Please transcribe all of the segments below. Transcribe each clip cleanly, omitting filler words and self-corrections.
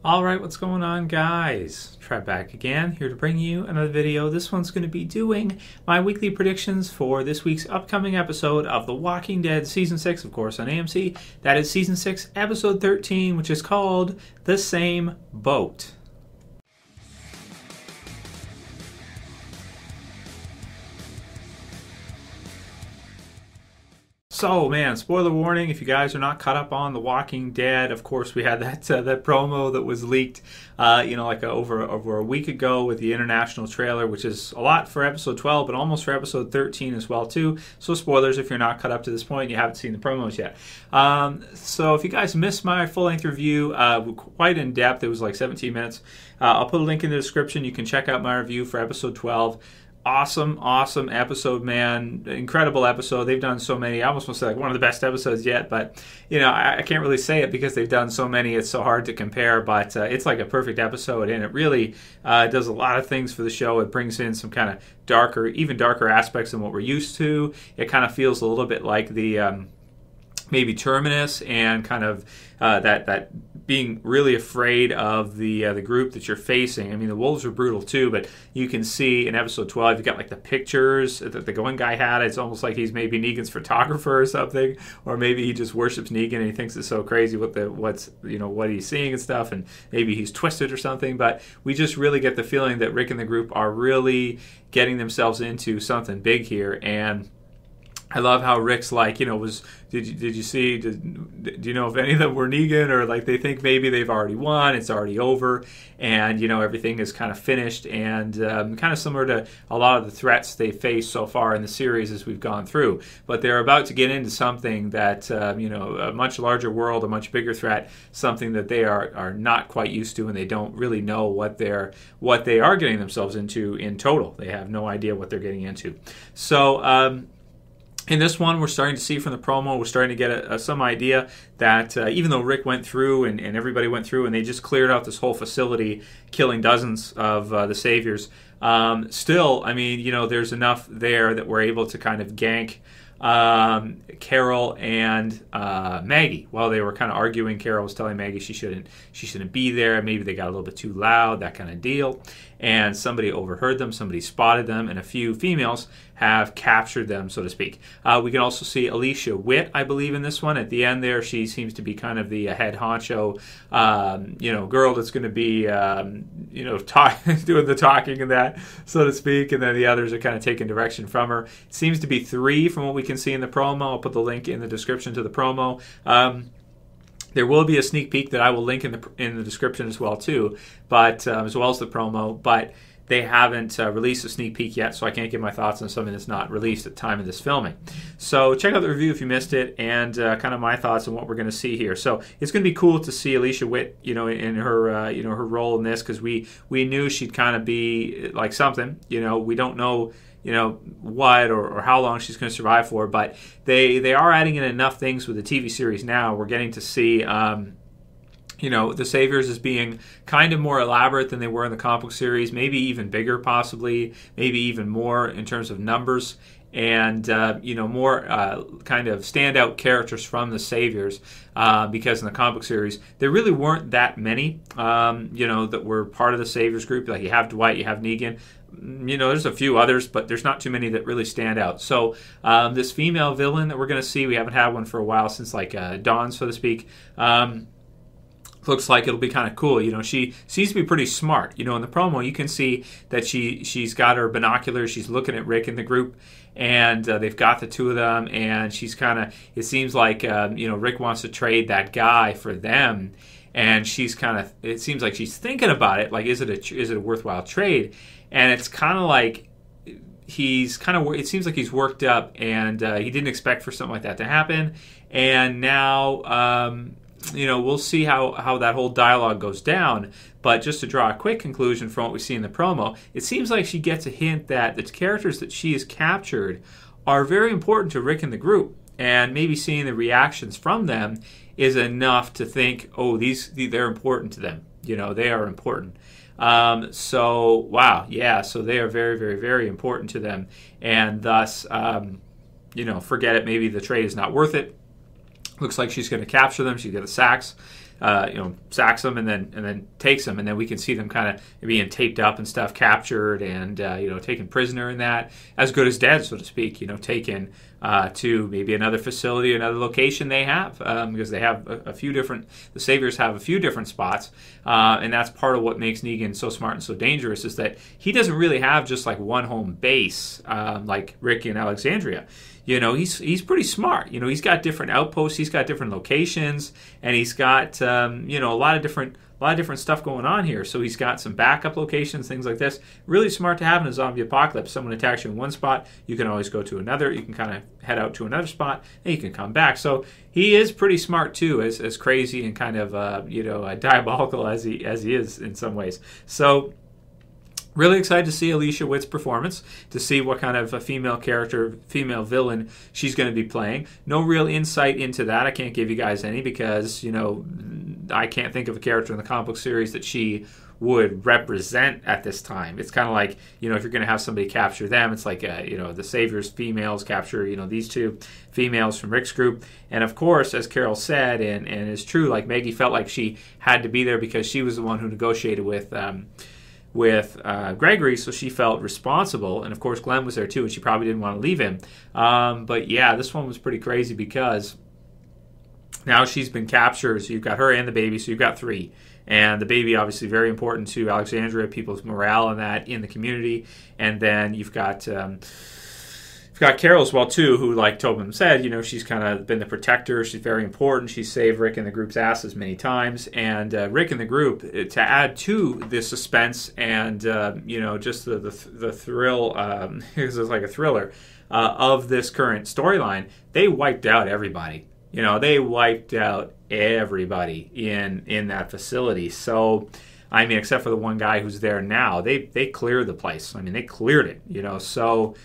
Alright, what's going on, guys? Trev back again, here to bring you another video. This one's going to be doing my weekly predictions for this week's upcoming episode of The Walking Dead Season 6, of course, on AMC. That is Season 6, Episode 13, which is called The Same Boat. So, man, spoiler warning, if you guys are not caught up on The Walking Dead, of course, we had that promo that was leaked, over a week ago with the international trailer, which is a lot for Episode 12, but almost for Episode 13 as well, too. So, spoilers if you're not caught up to this point and you haven't seen the promos yet. So, if you guys missed my full-length review, quite in-depth, it was like 17 minutes, I'll put a link in the description. You can check out my review for Episode 12. Awesome episode, man. Incredible episode. They've done so many. I almost want to say like one of the best episodes yet, but I can't really say it because they've done so many. It's so hard to compare, but it's like a perfect episode, and it really does a lot of things for the show. It brings in some kind of even darker aspects than what we're used to. It kind of feels a little bit like the maybe Terminus, and kind of that being really afraid of the group that you're facing. I mean, the wolves are brutal too, but you can see in episode 12, you've got like the pictures that the going guy had. It's almost like he's maybe Negan's photographer or something, or maybe he just worships Negan and he thinks it's so crazy what he's seeing and stuff, and maybe he's twisted or something. But we just really get the feeling that Rick and the group are really getting themselves into something big here. And I love how Rick's like, did you see, do you know if any of them were Negan, or like they think maybe they've already won, it's already over, and everything is kind of finished, and kind of similar to a lot of the threats they face so far in the series as we've gone through. But they're about to get into something that, a much larger world, a much bigger threat, something that they are not quite used to, and they don't really know what they are getting themselves into in total. They have no idea what they're getting into. So, in this one, we're starting to see from the promo, we're starting to get some idea that even though Rick went through and everybody went through and they just cleared out this whole facility, killing dozens of the Saviors, still, I mean, there's enough there that we're able to kind of gank Carol and Maggie. While they were kind of arguing, Carol was telling Maggie she shouldn't be there. Maybe they got a little bit too loud, that kind of deal. And somebody overheard them, somebody spotted them, and a few females have captured them, so to speak. We can also see Alicia Witt, I believe, in this one. At the end there, she seems to be kind of the head honcho, girl that's going to be, doing the talking and that, so to speak. And then the others are kind of taking direction from her. It seems to be 3 from what we can see in the promo. I'll put the link in the description to the promo. There will be a sneak peek that I will link in the description as well too, but as well as the promo. But they haven't released a sneak peek yet, so I can't give my thoughts on something that's not released at the time of this filming. So check out the review if you missed it, and kind of my thoughts on what we're going to see here. So it's going to be cool to see Alicia Witt, in her, her role in this, because we knew she'd kind of be like something. We don't know, what or how long she's going to survive for, but they are adding in enough things with the TV series now. We're getting to see, the Saviors as being kind of more elaborate than they were in the comic book series, maybe even bigger possibly, maybe even more in terms of numbers, and more kind of standout characters from the Saviors, because in the comic book series there really weren't that many that were part of the Saviors group. Like you have Dwight, you have Negan, there's a few others, but there's not too many that really stand out. So this female villain that we're going to see, we haven't had one for a while, since like Dawn, so to speak. Looks like it'll be kind of cool. She seems to be pretty smart. In the promo, you can see that she's got her binoculars. She's looking at Rick and the group, and they've got the two of them. And she's kind of. It seems like Rick wants to trade that guy for them, and she's kind of. It seems like she's thinking about it. Like, is it a worthwhile trade? And it's kind of like he's kind of. It seems like he's worked up, and he didn't expect for something like that to happen, and now. We'll see how that whole dialogue goes down. But just to draw a quick conclusion from what we see in the promo, it seems like she gets a hint that the characters that she has captured are very important to Rick and the group. And maybe seeing the reactions from them is enough to think, oh, they're important to them. They are important. So, wow, yeah, so they are very, very, very important to them. And thus, forget it, maybe the trade is not worth it. Looks like she's going to capture them. She's got the sacks. sacks them and then takes them, and then we can see them kind of being taped up and stuff, captured and taken prisoner in that, as good as dead, so to speak. Taken to maybe another facility, another location they have, because they have a few different. The Saviors have a few different spots, and that's part of what makes Negan so smart and so dangerous, is that he doesn't really have just like one home base like Rick in Alexandria. He's pretty smart. He's got different outposts, he's got different locations, and he's got a lot of different stuff going on here. So he's got some backup locations, things like this. Really smart to have in a zombie apocalypse. Someone attacks you in one spot, you can always go to another. You can kind of head out to another spot, and you can come back. So he is pretty smart too, as crazy and kind of diabolical as he is in some ways. So really excited to see Alicia Witt's performance, to see what kind of a female character, female villain she's going to be playing. No real insight into that. I can't give you guys any because, I can't think of a character in the comic book series that she would represent at this time. It's kind of like, if you're going to have somebody capture them, it's like, the Saviors females capture, these two females from Rick's group. And of course, as Carol said, and it's true, like Maggie felt like she had to be there because she was the one who negotiated with Gregory, so she felt responsible. And of course Glenn was there too, and she probably didn't want to leave him. But yeah, this one was pretty crazy because now she's been captured, so you've got her and the baby, so you've got 3. And the baby obviously very important to Alexandria, people's morale and that in the community. And then you've got Carol as well too, who, like Tobin said, she's kind of been the protector. She's very important. She's saved Rick and the group's asses many times. And Rick and the group, to add to the suspense and just the thrill, it's like a thriller of this current storyline, they wiped out everybody. They wiped out everybody in that facility. So, I mean, except for the one guy who's there now, they cleared the place. I mean, they cleared it. So.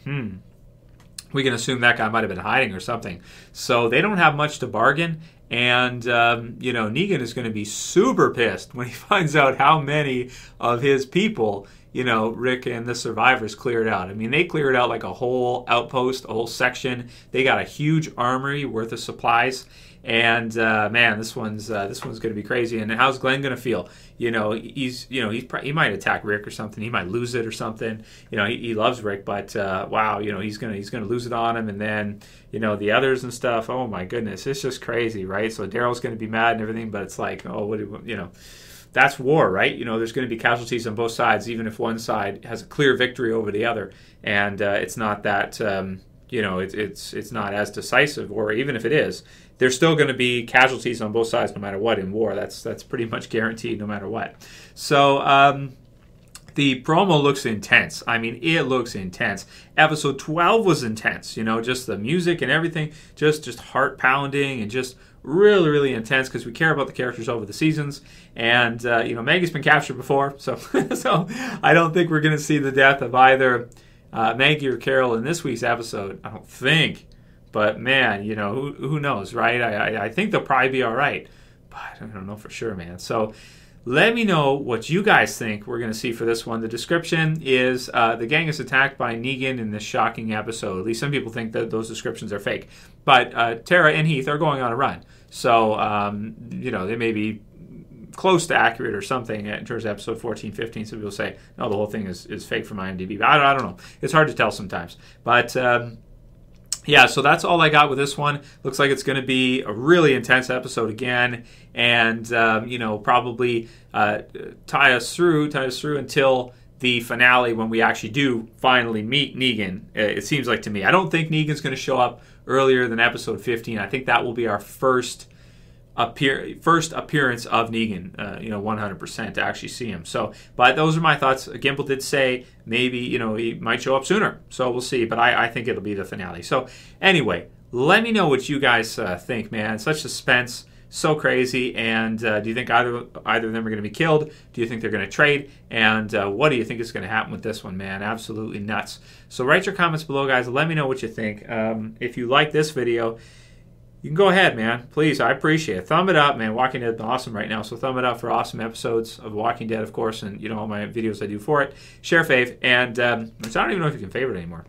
We can assume that guy might have been hiding or something. So they don't have much to bargain. And, Negan is going to be super pissed when he finds out how many of his people, Rick and the survivors cleared out. I mean, they cleared out like a whole outpost, a whole section. They got a huge armory worth of supplies. And man, this one's going to be crazy. And how's Glenn going to feel? He might attack Rick or something. He might lose it or something. He loves Rick, but wow, he's going to lose it on him. And then the others and stuff. Oh my goodness, it's just crazy, right? So Daryl's going to be mad and everything, but it's like, that's war, right? There's going to be casualties on both sides, even if one side has a clear victory over the other, and it's not that. It's not as decisive, or even if it is, there's still going to be casualties on both sides no matter what in war. That's pretty much guaranteed no matter what. So the promo looks intense. I mean, it looks intense. Episode 12 was intense, just the music and everything, just heart-pounding and just really, really intense because we care about the characters over the seasons. And, Maggie's been captured before, so so I don't think we're going to see the death of either Maggie or Carol in this week's episode. I don't think. But, man, who knows, right? I think they'll probably be all right. But I don't know for sure, man. So let me know what you guys think we're going to see for this one. The description is the gang is attacked by Negan in this shocking episode. At least some people think that those descriptions are fake. But Tara and Heath are going on a run. So, they may be close to accurate or something in terms of episode 14, 15. Some people say, no, the whole thing is fake from IMDb. But I don't know. It's hard to tell sometimes. But yeah, so that's all I got with this one. Looks like it's going to be a really intense episode again, and probably tie us through until the finale when we actually do finally meet Negan. It seems like to me. I don't think Negan's going to show up earlier than episode 15. I think that will be our first appearance of Negan, 100% to actually see him. So, but those are my thoughts. Gimple did say maybe, he might show up sooner. So we'll see. But I think it'll be the finale. So anyway, let me know what you guys think, man. Such suspense, so crazy. And do you think either of them are going to be killed? Do you think they're going to trade? And what do you think is going to happen with this one, man? Absolutely nuts. So write your comments below, guys. Let me know what you think. If you like this video, you can go ahead, man. Please, I appreciate it. Thumb it up, man. Walking Dead is awesome right now, so thumb it up for awesome episodes of Walking Dead, of course, and all my videos I do for it. Share, fave, and I don't even know if you can favorite anymore.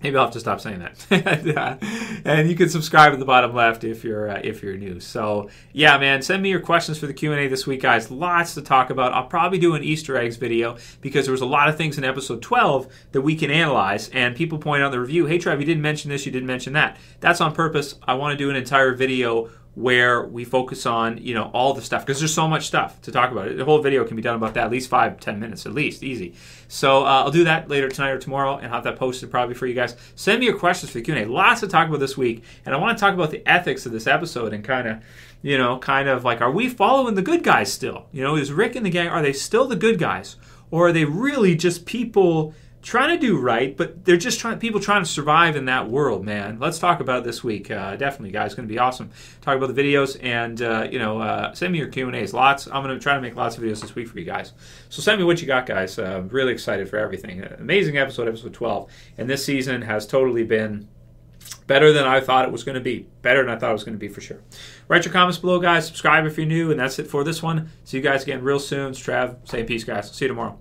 Maybe I'll have to stop saying that. And you can subscribe at the bottom left if you're new. So yeah, man, send me your questions for the Q&A this week, guys. Lots to talk about. I'll probably do an Easter eggs video because there was a lot of things in episode 12 that we can analyze. And people point out in the review, hey, Trev, you didn't mention this, you didn't mention that. That's on purpose. I want to do an entire video where we focus on, all the stuff, because there's so much stuff to talk about. The whole video can be done about that, at least 5-10 minutes, at least, easy. So I'll do that later tonight or tomorrow and have that posted probably for you guys. Send me your questions for the Q&A. Lots to talk about this week, and I want to talk about the ethics of this episode and kind of like, are we following the good guys still? Is Rick and the gang, are they still the good guys? Or are they really just people trying to do right, but they're just people trying to survive in that world, man? Let's talk about it this week. Definitely, guys. It's going to be awesome. Talk about the videos and, send me your Q&As. Lots. I'm going to try to make lots of videos this week for you guys. So send me what you got, guys. I'm really excited for everything. Amazing episode 12. And this season has totally been better than I thought it was going to be. Better than I thought it was going to be for sure. Write your comments below, guys. Subscribe if you're new. And that's it for this one. See you guys again real soon. It's Trev. Saying peace, guys. See you tomorrow.